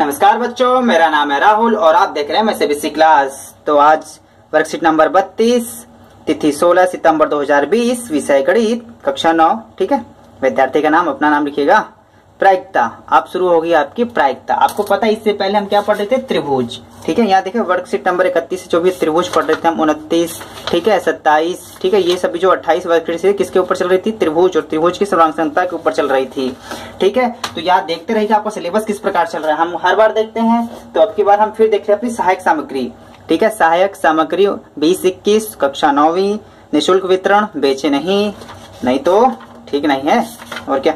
नमस्कार बच्चों, मेरा नाम है राहुल और आप देख रहे हैं मैं सीबीएसई क्लास। तो आज वर्कशीट नंबर 32, तिथि 16 सितंबर 2020, विषय गणित, कक्षा 9। ठीक है, विद्यार्थी का नाम, अपना नाम लिखिएगा। प्रायिकता, आप शुरू होगी आपकी प्रायिकता। आपको पता है इससे पहले हम क्या पढ़ रहे थे? त्रिभुज। ठीक है, यहाँ देखिए वर्कशीट नंबर 31 से जो भी त्रिभुज पढ़ रहे थे हम, 29, ठीक है, 27, ठीक है, ये सभी जो 28 वर्कशीट से किसके ऊपर चल रही थी? त्रिभुज, और त्रिभुज की सर्वांग के ऊपर चल रही थी। ठीक है, तो याद देखते रहिए आपका सिलेबस किस प्रकार चल रहा है। हम हर बार देखते हैं, तो अब की बार हम फिर देख रहे हैं अपनी सहायक सामग्री। ठीक है, सहायक सामग्री 20-21 कक्षा 9वीं, निःशुल्क वितरण, बेचे नहीं तो ठीक नहीं है। और क्या,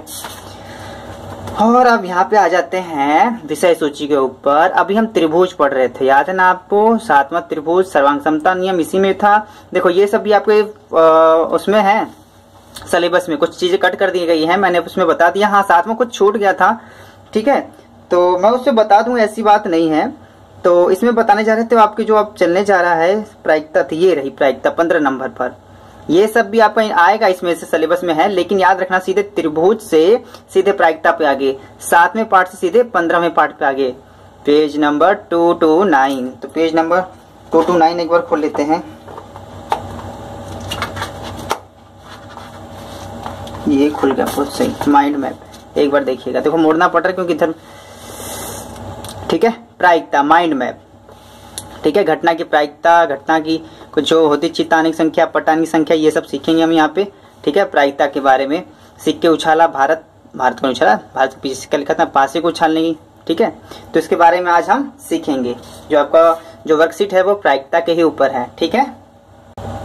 और अब यहाँ पे आ जाते हैं विषय सूची के ऊपर। अभी हम त्रिभुज पढ़ रहे थे, याद है ना आपको? 7वां त्रिभुज, सर्वांग समता नियम इसी में था। देखो ये सब भी आपके उसमें है, सिलेबस में कुछ चीजें कट कर दी गई है, मैंने उसमें बता दिया। हाँ, 7 में कुछ छूट गया था, ठीक है, तो मैं उससे बता दूं, ऐसी बात नहीं है। तो इसमें बताने जा रहे थे आपके जो अब चलने जा रहा है प्रायिकता थी, ये रही प्रायिकता 15 नंबर पर। ये सब भी आपका आएगा, इसमें से सिलेबस में है, लेकिन याद रखना सीधे त्रिभुज से सीधे प्रायिकता पे आगे, 7वें पार्ट से सीधे 15वें पार्ट पे आगे, पेज नंबर 229। तो पेज नंबर 229 एक बार खोल लेते हैं। ये खुल गया बहुत सही, माइंड मैप एक बार देखिएगा। देखो मोड़ना पड़ रहा है क्योंकि इधर, ठीक है, प्रायिकता माइंड मैप। ठीक है, घटना की प्रायिकता, घटना की कुछ जो होती चित्तानिक संख्या, पटानिक संख्या, ये सब सीखेंगे हम यहाँ पे। ठीक है, प्रायिकता के बारे में। सिक्के उछाला, भारत को उछाला, भारत को पीछे का लिखा था, पासे को उछालने की। ठीक है, तो इसके बारे में आज हम सीखेंगे। जो आपका जो वर्कशीट है वो प्रायिकता के ही ऊपर है। ठीक है,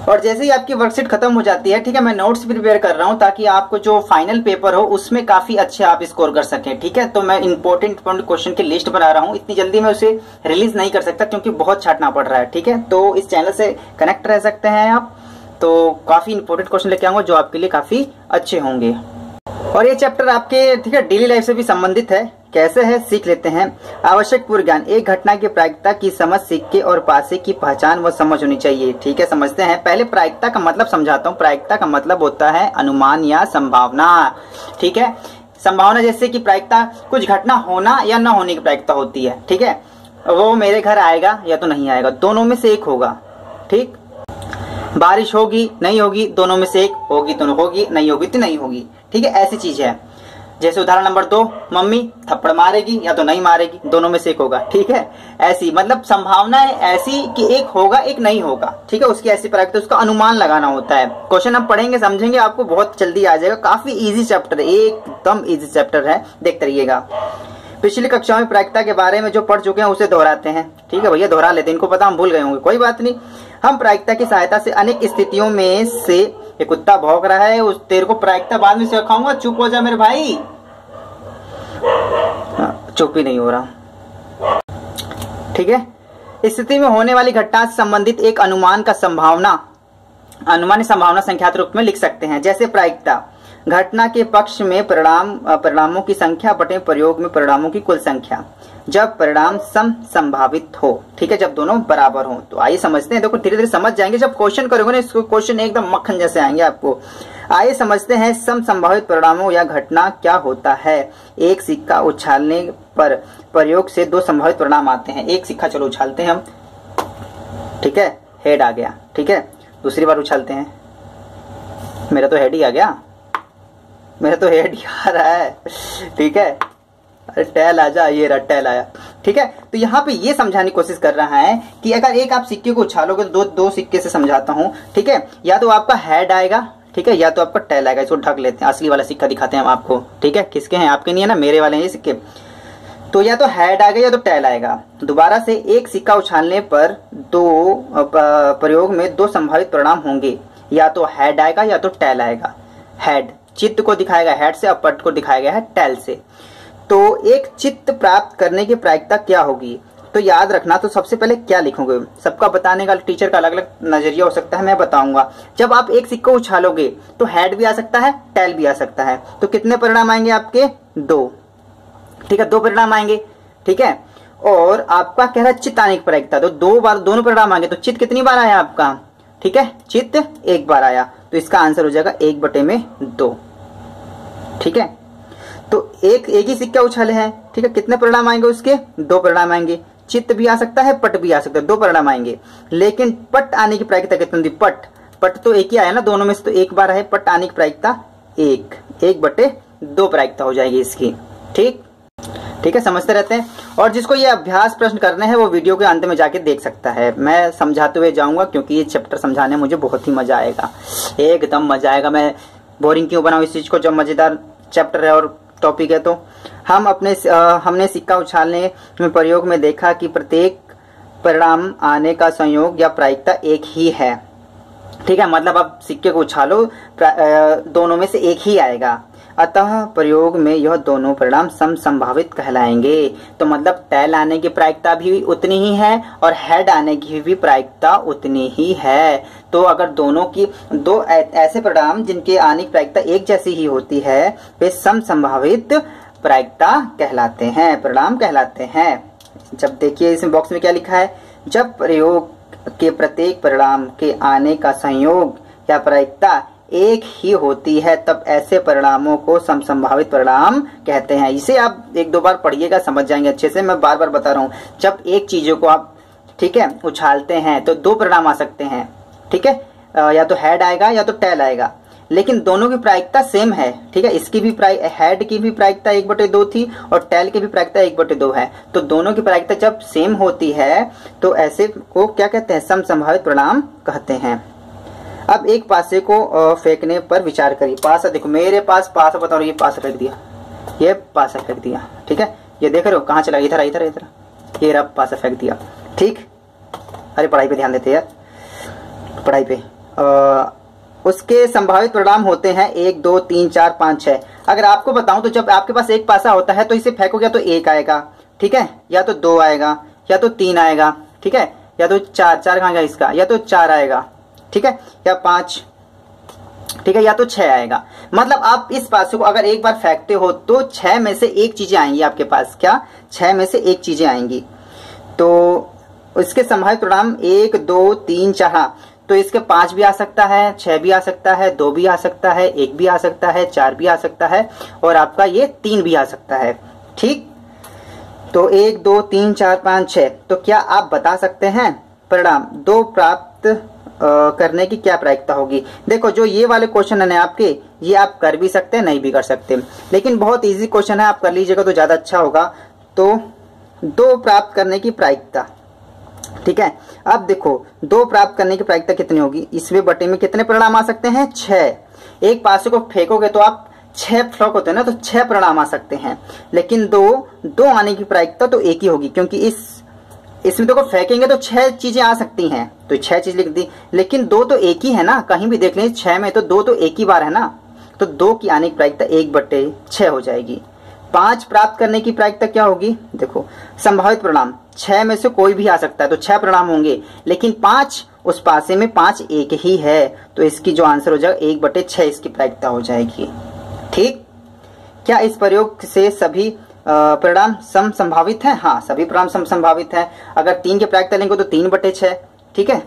और जैसे ही आपकी वर्कशीट खत्म हो जाती है, ठीक है, मैं नोट्स प्रिपेयर कर रहा हूं ताकि आपको जो फाइनल पेपर हो उसमें काफी अच्छे आप स्कोर कर सकें। ठीक है, तो मैं इंपॉर्टेंट क्वेश्चन की लिस्ट बना रहा हूं, इतनी जल्दी मैं उसे रिलीज नहीं कर सकता क्योंकि बहुत छाटना पड़ रहा है। ठीक है, तो इस चैनल से कनेक्ट रह सकते हैं आप, तो काफी इंपॉर्टेंट क्वेश्चन लेके आऊंगा जो आपके लिए काफी अच्छे होंगे। और ये चैप्टर आपके, ठीक है, डेली लाइफ से भी संबंधित है। कैसे है, सीख लेते हैं। आवश्यक पूर्व ज्ञान, एक घटना की प्रायिकता की समझ, सिक्के और पासे की पहचान व समझ होनी चाहिए। ठीक है, समझते हैं। पहले प्रायिकता का मतलब समझाता हूँ। प्रायिकता का मतलब होता है अनुमान या संभावना। ठीक है, संभावना जैसे कि प्रायिकता कुछ घटना होना या न होने की प्रायिकता होती है। ठीक है, वो मेरे घर आएगा या तो नहीं आएगा, दोनों में से एक होगा। ठीक, बारिश होगी नहीं होगी, दोनों में से एक होगी तो होगी, नहीं होगी तो नहीं होगी। ठीक है, ऐसी चीज है। जैसे उदाहरण नंबर 2, मम्मी थप्पड़ मारेगी या तो नहीं मारेगी, दोनों में से एक होगा। ठीक है, ऐसी मतलब संभावना है ऐसी कि एक होगा एक नहीं होगा। ठीक है, उसकी ऐसी प्रायिकता, उसका अनुमान लगाना होता है। क्वेश्चन हम पढ़ेंगे, समझेंगे, आपको बहुत जल्दी आ जाएगा। काफी इजी चैप्टर है, एकदम इजी चैप्टर है, देखते रहिएगा। पिछली कक्षाओं में प्रायिकता के बारे में जो पढ़ चुके हैं उसे दोहराते हैं। ठीक है भैया, दोहरा लेते हैं, इनको पता हम भूल गए होंगे, कोई बात नहीं। हम प्रायिकता की सहायता से अनेक स्थितियों में से, ये कुत्ता भौंक रहा है, उस तेरे को प्रायिकता बाद में सिखाऊंगा, चुप हो जा मेरे भाई। चुप ही नहीं हो रहा। ठीक है, स्थिति में होने वाली घटना से संबंधित एक अनुमान का अनुमान संभावना संख्यात रूप में लिख सकते हैं। जैसे प्रायिकता, घटना के पक्ष में परिणामों की संख्या बटे प्रयोग में परिणामों की कुल संख्या, जब परिणाम संभावित हो। ठीक है, जब दोनों बराबर हो। तो आइए समझते हैं। देखो धीरे धीरे समझ जाएंगे, जब क्वेश्चन करोगे ना, इसको क्वेश्चन एकदम मक्खन जैसे आएंगे आपको। आइए समझते हैं संभावित परिणामों या घटना क्या होता है। एक सिक्का उछालने पर प्रयोग से 2 संभावित परिणाम आते हैं। एक सिक्का चलो उछालते हैं हम, ठीक है, हेड आ गया। ठीक है, दूसरी बार उछालते हैं, मेरा तो हेड ही आ गया, मेरा तो हेड ही आ रहा है। ठीक है, अरे टेल आ जा, ये रहा टेल आया। ठीक है, तो यहाँ पे ये समझाने की कोशिश कर रहा है कि अगर एक आप सिक्के को उछालोगे तो दो सिक्के से समझाता हूँ। ठीक है, या तो आपका हेड आएगा, ठीक है, या तो आपका टेल आएगा। इसको ढक लेते हैं, असली वाला सिक्का दिखाते हैं हम आपको। ठीक है, किसके हैं? आपके नहीं है ना, मेरे वाले हैं ये सिक्के। तो या तो हेड आएगा या तो टेल आएगा। दोबारा से, एक सिक्का उछालने पर 2 प्रयोग में 2 संभावित परिणाम होंगे, या तो हेड आएगा या तो टेल आएगा। हेड चित्त को दिखाएगा हेड से, और पट को दिखाया गया है टेल से। तो एक चित्त प्राप्त करने की प्रायिकता क्या होगी? तो याद रखना, तो सबसे पहले क्या लिखोगे, सबका बताने का टीचर का अलग अलग नजरिया हो सकता है, मैं बताऊंगा। जब आप एक सिक्का उछालोगे तो हेड भी आ सकता है, टेल भी आ सकता है। तो कितने परिणाम आएंगे आपके? 2। ठीक है, 2 परिणाम आएंगे। ठीक है, और आपका कह रहा है चित्त आने की प्रायिकता, तो 2 बार दोनों परिणाम आएंगे। तो चित्त कितनी बार आया आपका? ठीक है, चित्त 1 बार आया, तो इसका आंसर हो जाएगा 1/2। ठीक है, तो एक ही सिक्का उछाले हैं, ठीक है, कितने परिणाम आएंगे उसके? 2 परिणाम आएंगे। चित्त भी आ सकता है, पट भी आ सकता है, 2 परिणाम आएंगे। लेकिन पट आने की प्रायिकता कितनी होती? पट तो एक ही आया ना, दोनों में से तो एक बार है। पट आने की प्रायिकता 1/2 प्रायिकता हो जाएगी इसकी। ठीक है, समझते रहते हैं। और जिसको ये अभ्यास प्रश्न करने हैं वो वीडियो के अंत में जाके देख सकता है। मैं समझाते हुए जाऊंगा क्योंकि ये चैप्टर समझाने में मुझे बहुत ही मजा आएगा, एकदम मजा आएगा। मैं बोरिंग क्यों बनाऊं इस चीज को, जब मजेदार चैप्टर है और टॉपिक है। तो हमने सिक्का उछालने में प्रयोग में देखा कि प्रत्येक परिणाम आने का संयोग या प्रायिकता एक ही है। ठीक है, मतलब आप सिक्के को उछालो, दोनों में से एक ही आएगा, अतः प्रयोग में यह दोनों परिणाम समसंभावित कहलाएंगे। तो मतलब टेल आने की प्रायिकता भी उतनी ही है और हेड आने की भी प्रायिकता उतनी ही है। तो अगर दोनों की 2 ऐसे परिणाम जिनके आने की प्रायिकता एक जैसी ही होती है, वे समसंभावित प्रायिकता कहलाते हैं, परिणाम कहलाते हैं। जब देखिए इस बॉक्स में क्या लिखा है, जब प्रयोग के प्रत्येक परिणाम के आने का संयोग या प्रायिकता एक ही होती है तब ऐसे परिणामों को समसंभावित परिणाम कहते हैं। इसे आप 1-2 बार पढ़िएगा, समझ जाएंगे अच्छे से। मैं बार बार बता रहा हूँ, जब एक चीजों को आप ठीक है उछालते हैं तो 2 परिणाम आ सकते हैं। ठीक है, या तो हेड आएगा या तो टेल आएगा, लेकिन दोनों की प्रायिकता सेम है। ठीक है, इसकी भी हेड की भी प्रायिकता 1/2 थी और टेल की भी प्रायिकता 1/2 है। तो दोनों की प्रायिकता जब सेम होती है तो ऐसे को क्या कहते हैं? समसंभावित परिणाम कहते हैं। अब एक पासे को फेंकने पर विचार करिए। पासा देखो, मेरे पास पासा, बताओ, ये पासा फेंक दिया, ये पासा फेंक दिया। ठीक है, ये देख रहे हो कहाँ चला? इधर इधर इधर, ये रब पासा फेंक दिया। ठीक, अरे पढ़ाई पे ध्यान देते यार, पढ़ाई पे। उसके संभावित परिणाम होते हैं 1, 2, 3, 4, 5, 6। अगर आपको बताऊं तो जब आपके पास एक पासा होता है तो इसे फेंकोगे तो 1 आएगा, ठीक है, या तो 2 आएगा, या तो 3 आएगा, ठीक है, या तो 4 कहाँ गया इसका, या तो 4 आएगा, ठीक है, या 5, ठीक है, या तो 6 आएगा। मतलब आप इस पासे को अगर एक बार फेंकते हो तो 6 में से एक चीजें आएंगी आपके पास। क्या? 6 में से एक चीजें आएंगी। तो इसके संभावित परिणाम 1, 2, 3, 4, तो इसके 5 भी आ सकता है, 6 भी आ सकता है, 2 भी आ सकता है, 1 भी आ सकता है, 4 भी आ सकता है और आपका ये 3 भी आ सकता है। ठीक, तो 1, 2, 3, 4, 5, 6। तो क्या आप बता सकते हैं परिणाम 2 प्राप्त करने की क्या प्रायिकता होगी? देखो, जो ये वाले क्वेश्चन है ना आपके, ये आप कर भी सकते हैं, नहीं भी कर सकते, लेकिन बहुत इजी क्वेश्चन है, आप कर लीजिएगा तो ज्यादा अच्छा होगा। तो 2 प्राप्त करने की प्रायिकता, ठीक है। अब देखो 2 प्राप्त करने की प्रायिकता कितनी होगी? इसमें बटे में कितने परिणाम आ सकते हैं? 6। एक पासे को फेंकोगे तो आप 6 फ्लॉक होते हैं ना, तो 6 परिणाम आ सकते हैं, लेकिन 2 आने की प्रायिकता तो एक ही होगी, क्योंकि इसमें देखो फेंकेंगे तो 6 चीजें आ सकती हैं, तो 6 चीज लिख दी, लेकिन 2 तो एक ही है ना, कहीं भी देख लें 6 में तो 2 तो एक ही बार है ना, तो 2 की आने की प्रायिकता 1/6 हो जाएगी। 5 प्राप्त करने की प्रायिकता क्या होगी? देखो, संभावित परिणाम 6 में से कोई भी आ सकता है, तो 6 परिणाम होंगे, लेकिन 5 उस पासे में 5 एक ही है, तो इसकी जो आंसर हो जाएगा 1/6 इसकी प्रायिकता हो जाएगी। ठीक, क्या इस प्रयोग से सभी परिणाम समसंभावित है? हाँ, सभी परिणाम समसंभावित है। अगर 3 की प्रायिकता लेंगे तो 3/6, ठीक है,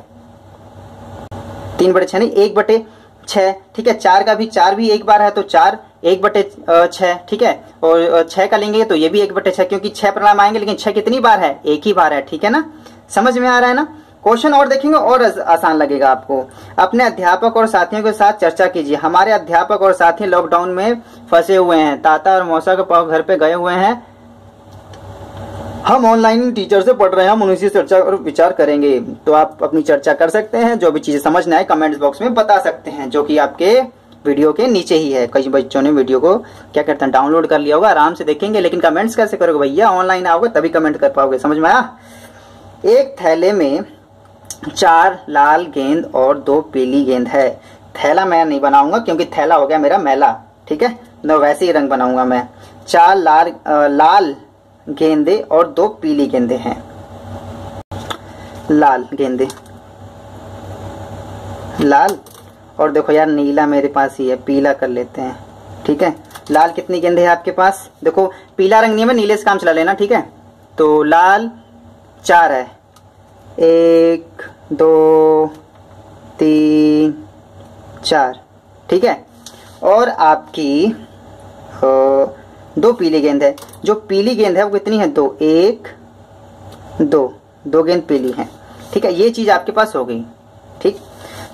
3/6 नहीं, 1/6, ठीक है। 4 भी एक बार है तो 4 1/6, ठीक है, और 6 का लेंगे तो ये भी 1/6, क्योंकि 6 परिणाम आएंगे, लेकिन 6 कितनी बार है? एक ही बार है, ठीक है ना, समझ में आ रहा है ना। क्वेश्चन और देखेंगे और आसान लगेगा आपको। अपने अध्यापक और साथियों के साथ चर्चा कीजिए। हमारे अध्यापक और साथी लॉकडाउन में फंसे हुए हैं, ताता और मौसा के पास घर पे गए हुए हैं, हम ऑनलाइन टीचर से पढ़ रहे हैं, हम उन्हीं से चर्चा और विचार करेंगे। तो आप अपनी चर्चा कर सकते हैं, जो भी चीजें समझ ना आए कमेंट्स बॉक्स में बता सकते हैं, जो कि आपके वीडियो के नीचे ही है। कई बच्चों ने वीडियो को क्या कहते हैं डाउनलोड कर लिया होगा, आराम से देखेंगे, लेकिन कमेंट्स कैसे करोगे भैया? ऑनलाइन आओगे तभी कमेंट कर पाओगे, समझ में आया। एक थैले में 4 लाल गेंद और 2 पीली गेंद है। थैला मैं नहीं बनाऊंगा क्योंकि थैला हो गया मेरा मैला, ठीक है, तो वैसे ही रंग बनाऊंगा मैं। 4 लाल गेंदे और 2 पीली गेंदे हैं। लाल गेंदे, लाल, और देखो यार नीला मेरे पास ही है, पीला कर लेते हैं, ठीक है। लाल कितनी गेंदे है आपके पास? देखो पीला रंग नहीं है, नीले से काम चला लेना, ठीक है। तो लाल 4 है, 1, 2, 3, 4, ठीक है। और आपकी 2 पीली गेंद है। जो पीली गेंद है वो कितनी है? 2, 1 2 गेंद पीली है। ठीक है, ये चीज आपके पास हो गई। ठीक,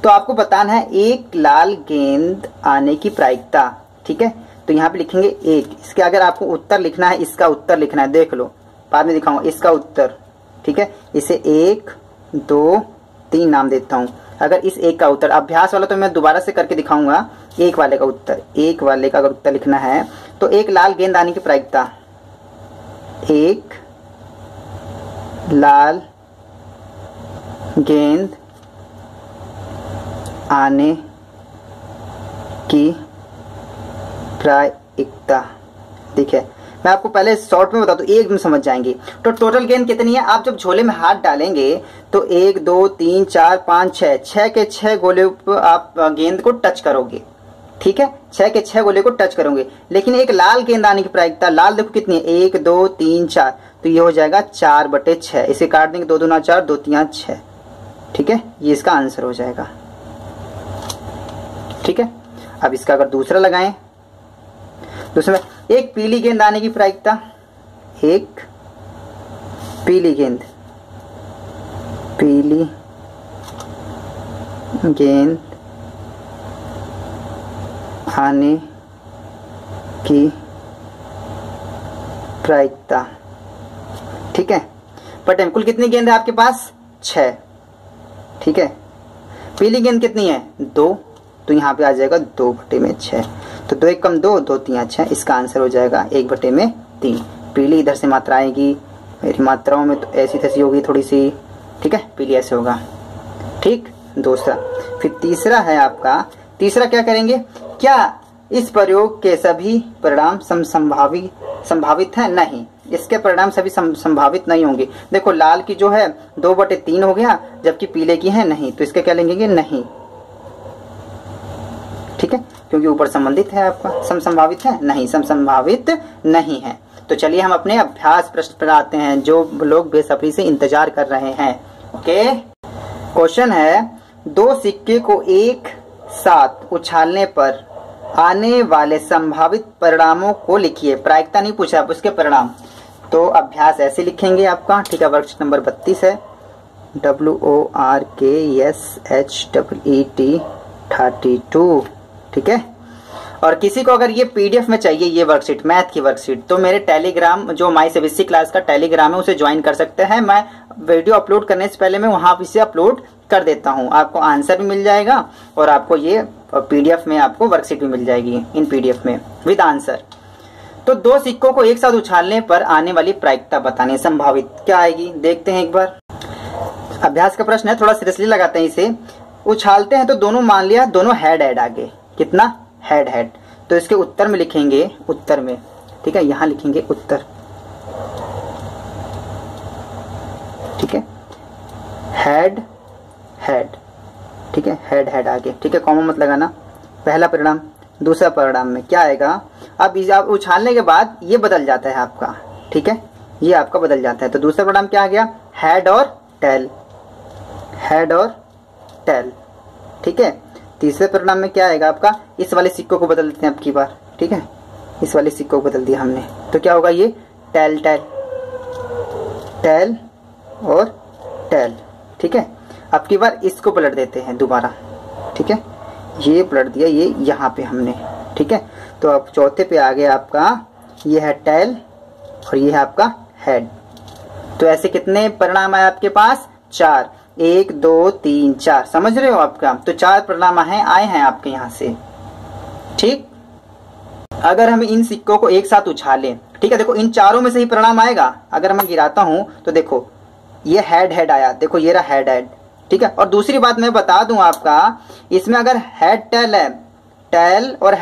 तो आपको बताना है एक लाल गेंद आने की प्रायिकता। ठीक है, तो यहाँ पे लिखेंगे 1। इसके अगर आपको उत्तर लिखना है, इसका उत्तर लिखना है, देख लो बाद में दिखाऊंगा इसका उत्तर। ठीक है, इसे 1 2 3 नाम देता हूँ। अगर इस 1 का उत्तर अभ्यास वाला तो मैं दोबारा से करके दिखाऊंगा। 1 वाले का उत्तर, 1 वाले का अगर उत्तर लिखना है तो एक लाल गेंद आने की प्रायिकता, एक लाल गेंद आने की प्रायिकता। देखिए मैं आपको पहले शॉर्ट में बता दूं, एक में समझ जाएंगे। तो टोटल गेंद कितनी है? आप जब झोले में हाथ डालेंगे तो 1 2 3 4 5 6 के 6 गोले पर आप गेंद को टच करोगे। ठीक है, 6 के 6 गोले को टच करोगे। लेकिन एक लाल गेंद आने की प्रायिकता, लाल देखो कितनी है? 1 2 3 4, तो ये हो जाएगा 4/6। इसे काट देंगे, 2 दूना 4, 2 3 6। ठीक है, ये इसका आंसर हो जाएगा। ठीक है, अब इसका अगर दूसरा लगाएं, दूसरा एक पीली गेंद आने की प्रायिकता, एक पीली गेंद आने की प्रायिकता। ठीक है, बट कुल कितनी गेंद है आपके पास? 6। ठीक है, पीली गेंद कितनी है? 2, तो यहाँ पे आ जाएगा 2/6। तो 2 1 कम 2, 2 3 6। इसका आंसर हो जाएगा 1/3। पीली इधर से मात्रा आएगी, मेरी मात्राओं में तो ऐसी तैसी होगी थोड़ी सी। ठीक है, पीली ऐसे होगा। ठीक, दूसरा। फिर तीसरा है आपका, तीसरा क्या करेंगे? क्या इस प्रयोग के सभी परिणाम संभावित है? नहीं, इसके परिणाम सभी संभावित नहीं होंगे। देखो लाल की जो है 2/3 हो गया, जबकि पीले की है नहीं, तो इसके क्या लेंगे? नहीं। ठीक है, क्योंकि ऊपर संबंधित है आपका। संभावित है? नहीं, संभावित नहीं है। तो चलिए हम अपने अभ्यास प्रश्न पर आते हैं, जो लोग बेसब्री से इंतजार कर रहे हैं। ओके, क्वेश्चन है 2 सिक्के को एक साथ उछालने पर आने वाले संभावित परिणामों को लिखिए। प्रायिकता नहीं पूछा, आप उसके परिणाम। तो अभ्यास ऐसे लिखेंगे आपका। ठीक है, वर्कशीट नंबर 32 है, WORKSHEET 32। ठीक है, और किसी को अगर ये पीडीएफ में चाहिए, ये वर्कशीट मैथ की वर्कशीट, तो मेरे टेलीग्राम जो माई सीबीएसई क्लास का टेलीग्राम है उसे ज्वाइन कर सकते हैं। मैं वीडियो अपलोड करने से पहले मैं वहां इसे अपलोड कर देता हूं। आपको आंसर भी मिल जाएगा और आपको ये पीडीएफ में आपको वर्कशीट भी मिल जाएगी इन पीडीएफ में विद आंसर। तो 2 सिक्कों को एक साथ उछालने पर आने वाली प्रायिकता बताने, संभावित क्या आएगी देखते हैं एक बार। अभ्यास का प्रश्न है, थोड़ा सीरियसली लगाते हैं इसे। उछालते हैं तो दोनों, मान लिया दोनों हेड आगे, कितना? हेड। तो इसके उत्तर में लिखेंगे, उत्तर में। ठीक है, यहां लिखेंगे उत्तर। ठीक है, हेड। ठीक है, हेड आगे। ठीक है, कॉमा मत लगाना। पहला परिणाम। दूसरा परिणाम में क्या आएगा? अब आप उछालने के बाद ये बदल जाता है आपका। ठीक है, ये आपका बदल जाता है। तो दूसरा परिणाम क्या आ गया? हेड और टेल। ठीक है, तीसरे परिणाम में क्या आएगा आपका? इस वाले सिक्कों को बदल देते हैं अब की बार। ठीक है, इस वाले सिक्कों को बदल दिया हमने, तो क्या होगा? ये टेल और टेल। ठीक है, अब की बार इसको पलट देते हैं दोबारा। ठीक है, ये पलट दिया, ये यहाँ पे हमने। ठीक है, तो अब चौथे पे आ गया आपका, ये है टेल और ये है आपका हेड। तो ऐसे कितने परिणाम आए आपके पास? 4। 1 2 3 4, समझ रहे हो आपका? तो 4 परिणाम आए हैं आपके यहाँ से। ठीक, अगर हम इन सिक्कों को एक साथ उछालें, ठीक है, देखो इन चारों में से ही परिणाम आएगा। अगर मैं गिराता हूं तो देखो ये हेड आया, देखो ये रहा हेड। ठीक है, और दूसरी बात मैं बता दूं आपका, इसमें अगर हेड टेल है, टेल और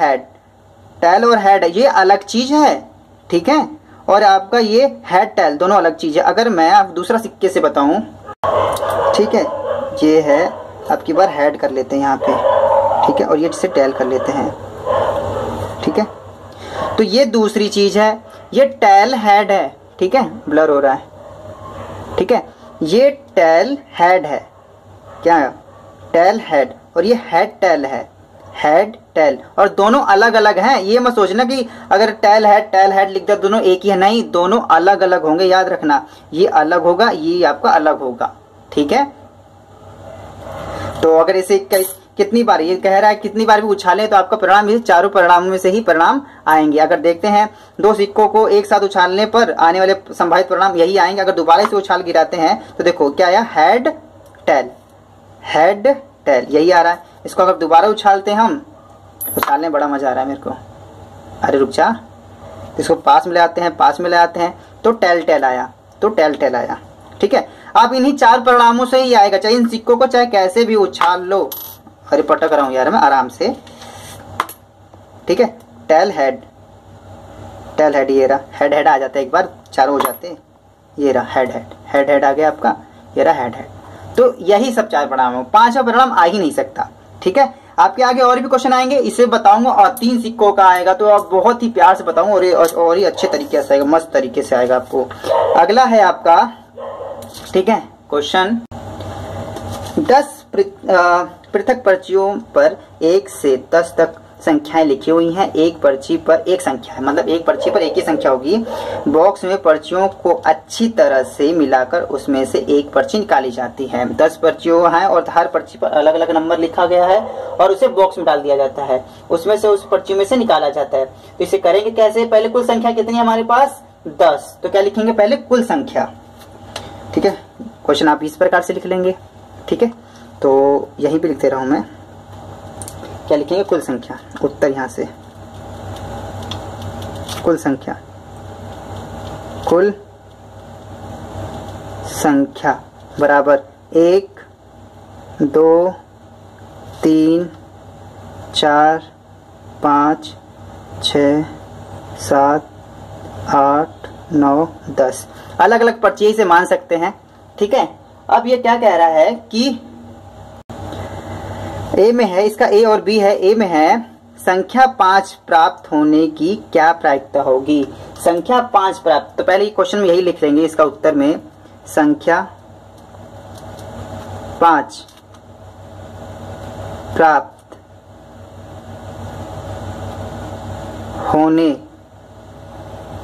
हेड ये अलग चीज है। ठीक है, और आपका ये हेड टेल दोनों अलग चीज है। अगर मैं आप दूसरा सिक्के से बताऊं, ठीक है, ये है, अब की बार हेड कर लेते हैं यहाँ पे। ठीक है, और ये जिसे टेल कर लेते हैं। ठीक है, तो ये दूसरी चीज है, ये टेल हेड है। ठीक है, ब्लर हो रहा है। ठीक है, ये टेल हेड है, क्या है? टेल हेड, और ये हेड टेल है। हेड टेल, और दोनों अलग अलग हैं। ये मत सोचना कि अगर टेल हेड लिख दिया दोनों एक ही है, नहीं, दोनों अलग अलग होंगे, याद रखना। ये अलग होगा, ये आपका अलग होगा, ठीक है। तो अगर इसे कितनी बार ये कह रहा है कितनी बार भी उछालें तो आपका परिणाम ये चारों परिणामों में से ही परिणाम आएंगे। अगर देखते हैं दो सिक्कों को एक साथ उछालने पर आने वाले संभावित परिणाम यही आएंगे। अगर दोबारा से उछाल गिराते हैं तो देखो क्या आया, हेड टेल, यही आ रहा है। इसको अगर दोबारा उछालते हैं हम, उछालने बड़ा मजा आ रहा है मेरे को, अरे रुक जा, इसको पास में ले आते हैं तो टेल आया, ठीक है। अब इन्हीं चार परिणामों से ही आएगा, चाहे इन सिक्कों को चाहे कैसे भी उछाल लो। अरे पटक रहा हूं यार मैं आराम से, ठीक है। टेल हेड, ये रहा हेड आ जाता है, एक बार चारों हो जाते हैं, ये रहा हेड आ गया आपका, ये रहा हेड। तो यही सब चार परिणाम है, पांचवा परिणाम आ ही नहीं सकता, ठीक है। आपके आगे और भी क्वेश्चन आएंगे, इसे बताऊंगा, और 3 सिक्कों का आएगा तो आप बहुत ही प्यार से बताऊंगा और ही अच्छे तरीके से आएगा, मस्त तरीके से आएगा आपको। अगला है आपका, ठीक है, क्वेश्चन 10 पृथक पर्चियों पर 1 से 10 तक संख्याएं लिखी हुई हैं। एक पर्ची पर एक संख्या है, मतलब एक पर्ची पर एक ही संख्या होगी। बॉक्स में पर्चियों को अच्छी तरह से मिलाकर उसमें से एक पर्ची निकाली जाती है। 10 पर्चियों हैं और हर पर्ची पर अलग अलग नंबर लिखा गया है और उसे बॉक्स में डाल दिया जाता है, उसमें से उस पर्ची में से निकाला जाता है। तो इसे करेंगे कैसे, पहले कुल संख्या कितनी है हमारे पास, 10, तो क्या लिखेंगे पहले कुल संख्या, ठीक है। क्वेश्चन आप इस प्रकार से लिख लेंगे, ठीक है। तो यहीं पे लिख दे रहा हूं मैं, क्या लिखेंगे, कुल संख्या, उत्तर यहां से, कुल संख्या बराबर 1 2 3 4 5 6 7 8 9 10 अलग अलग पर्ची से मान सकते हैं, ठीक है। अब ये क्या कह रहा है कि ए में है, इसका ए और बी है, ए में है संख्या 5 प्राप्त होने की क्या प्रायिकता होगी। संख्या 5 प्राप्त, तो पहले क्वेश्चन में यही लिख लेंगे, इसका उत्तर में संख्या 5 प्राप्त होने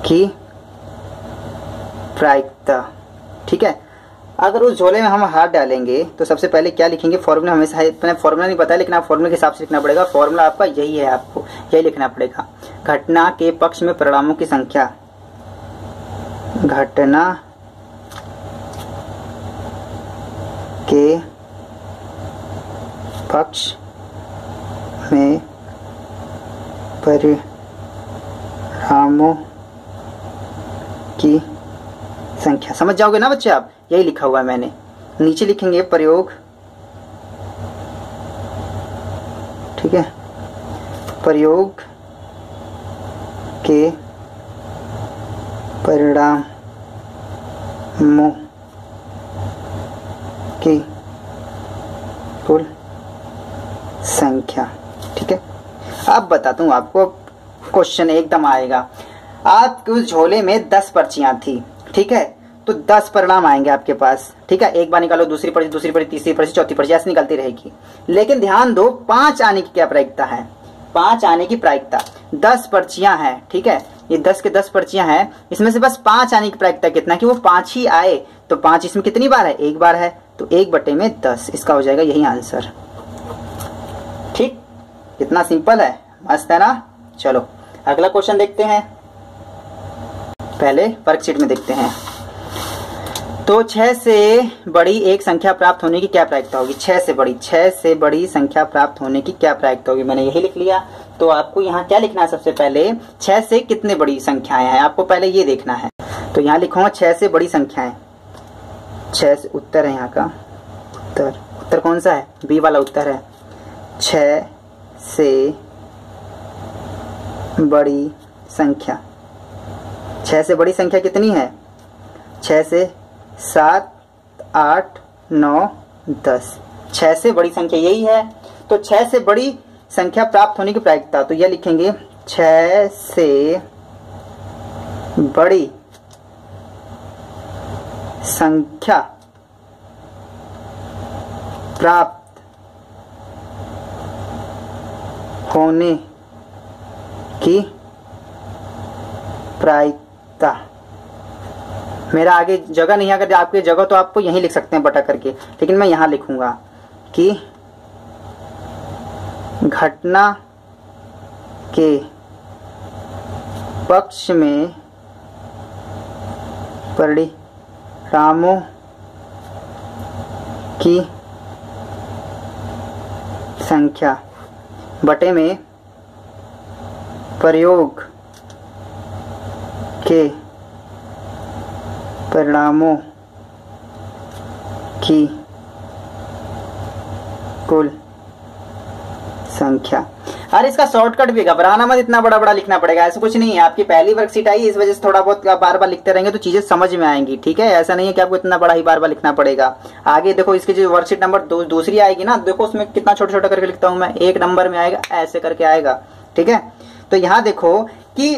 की प्रायिकता, ठीक है। अगर उस झोले में हम हाथ डालेंगे तो सबसे पहले क्या लिखेंगे, फॉर्मूला, हमेशा मैंने फॉर्मूला नहीं बताया लेकिन आप फॉर्मूला के हिसाब से लिखना पड़ेगा। फॉर्मूला आपका यही है, आपको यही लिखना पड़ेगा। घटना के पक्ष में परिणामों की संख्या, घटना के पक्ष में परिणामों की संख्या, समझ जाओगे ना बच्चे आप, यही लिखा हुआ है मैंने। नीचे लिखेंगे प्रयोग, ठीक है, प्रयोग के परिणामों की कुल संख्या, ठीक है। अब बताता हूं आपको, क्वेश्चन एकदम आएगा। आपके उस झोले में 10 पर्चियां थी, ठीक है, तो 10 परिणाम आएंगे आपके पास, ठीक है। एक बार निकालो, दूसरी पर्ची, तीसरी पर्ची, चौथी पर्ची, ऐसे निकलती रहेगी। लेकिन ध्यान दो 5 आने की क्या प्रायिकता है, 5 आने की प्रायिकता, 10 पर्चियां हैं, ठीक है, ये 10 के 10 पर्चियां हैं, इसमें से बस 5 आने की प्रायिकता कितना, कि वो 5 ही आए। तो 5 इसमें कितनी बार है, एक बार है, तो 1/10, इसका हो जाएगा यही आंसर, ठीक। कितना सिंपल है, मस्त है ना। चलो अगला क्वेश्चन देखते हैं, पहले वर्कशीट में देखते हैं। तो 6 से बड़ी एक संख्या प्राप्त होने की क्या प्रायिकता होगी, 6 से बड़ी संख्या प्राप्त होने की क्या प्रायिकता होगी, मैंने यही लिख लिया। तो आपको यहाँ क्या लिखना है, सबसे पहले 6 से कितने बड़ी संख्याएं हैं, आपको पहले ये देखना है। तो यहाँ लिखूंगा 6 से बड़ी संख्याएं, 6 से, उत्तर है यहाँ का, उत्तर कौन सा है, बी वाला उत्तर है। 6 से बड़ी संख्या, 6 से बड़ी संख्या कितनी है, 6 से 7 8 9 10, 6 से बड़ी संख्या यही है। तो 6 से बड़ी संख्या प्राप्त होने की प्रायिकता, तो यह लिखेंगे 6 से बड़ी संख्या प्राप्त होने की प्रायिकता, मेरा आगे जगह नहीं, अगर आपकी जगह तो आपको यहीं लिख सकते हैं बटा करके, लेकिन मैं यहां लिखूंगा कि घटना के पक्ष में परिणामों की संख्या बटे में प्रयोग के परिणामों की कुल संख्या। अरे इसका शॉर्टकट भी, घबराना मत, इतना बड़ा बड़ा लिखना पड़ेगा, ऐसा कुछ नहीं है। आपकी पहली वर्कशीट आई, इस वजह से थोड़ा बहुत बार बार लिखते रहेंगे तो चीजें समझ में आएंगी, ठीक है। ऐसा नहीं है कि आपको इतना बड़ा ही बार बार लिखना पड़ेगा। आगे देखो, इसकी जो वर्कशीट नंबर दूसरी आएगी ना, देखो उसमें कितना छोटा छोटा करके लिखता हूं मैं, 1 नंबर में आएगा, ऐसे करके आएगा, ठीक है। तो यहाँ देखो कि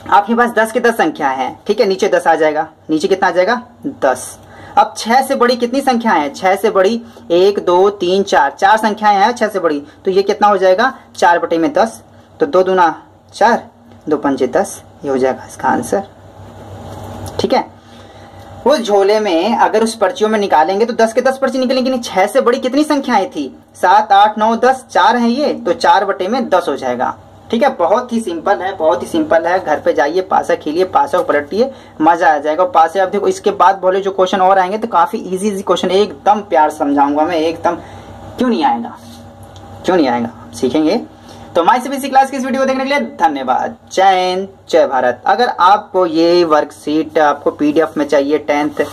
आपके पास 10 की 10 संख्या है, ठीक है, नीचे 10 आ जाएगा, नीचे कितना आ जाएगा 10। अब 6 से बड़ी कितनी संख्याएं हैं, 6 से बड़ी 1 2 3 4, 4 संख्याएं हैं 6 से बड़ी, तो ये कितना हो जाएगा 4 बटे में 10, तो 2 दूना 4, 2 पंजे 10, ये हो जाएगा इसका आंसर, ठीक है। उस झोले में अगर उस पर्चियों में निकालेंगे तो 10 के 10 पर्ची निकलेंगी, नहीं 6 से बड़ी कितनी संख्याएं थी, 7 8 9 10, 4 है ये, तो 4 बटे में 10 हो जाएगा, ठीक है। बहुत ही सिंपल है, बहुत ही सिंपल है। घर पे जाइए, पासा खेलिए, पासा पलटिए, मजा आ जाएगा। पासे आप देखो, इसके बाद बोले जो क्वेश्चन और आएंगे तो काफी इजी क्वेश्चन, एकदम प्यार समझाऊंगा मैं, एकदम। क्यों नहीं आएगा, क्यों नहीं आएगा, सीखेंगे। तो माय सीबीएसई क्लास की इस वीडियो को देखने के लिए धन्यवाद। जय हिंद, जय भारत। अगर आपको ये वर्कशीट आपको पीडीएफ में चाहिए, 10th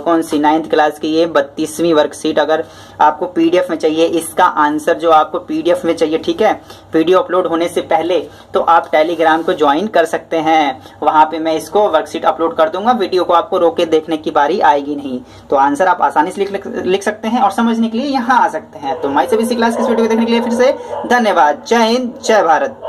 कौन सी 9th क्लास की ये 32वीं वर्कशीट अगर आपको पीडीएफ में चाहिए, इसका आंसर जो आपको पीडीएफ में चाहिए, ठीक है, वीडियो अपलोड होने से पहले, तो आप टेलीग्राम को ज्वाइन कर सकते हैं। वहां पे मैं इसको वर्कशीट अपलोड कर दूंगा, वीडियो को आपको रोके देखने की बारी आएगी नहीं। तो आंसर आप आसानी से लिख सकते हैं और समझने के लिए यहाँ आ सकते हैं। तो माय सीबीएसई क्लास की इस वीडियो को देखने के लिए फिर से धन्यवाद। जय हिंद, जय भारत।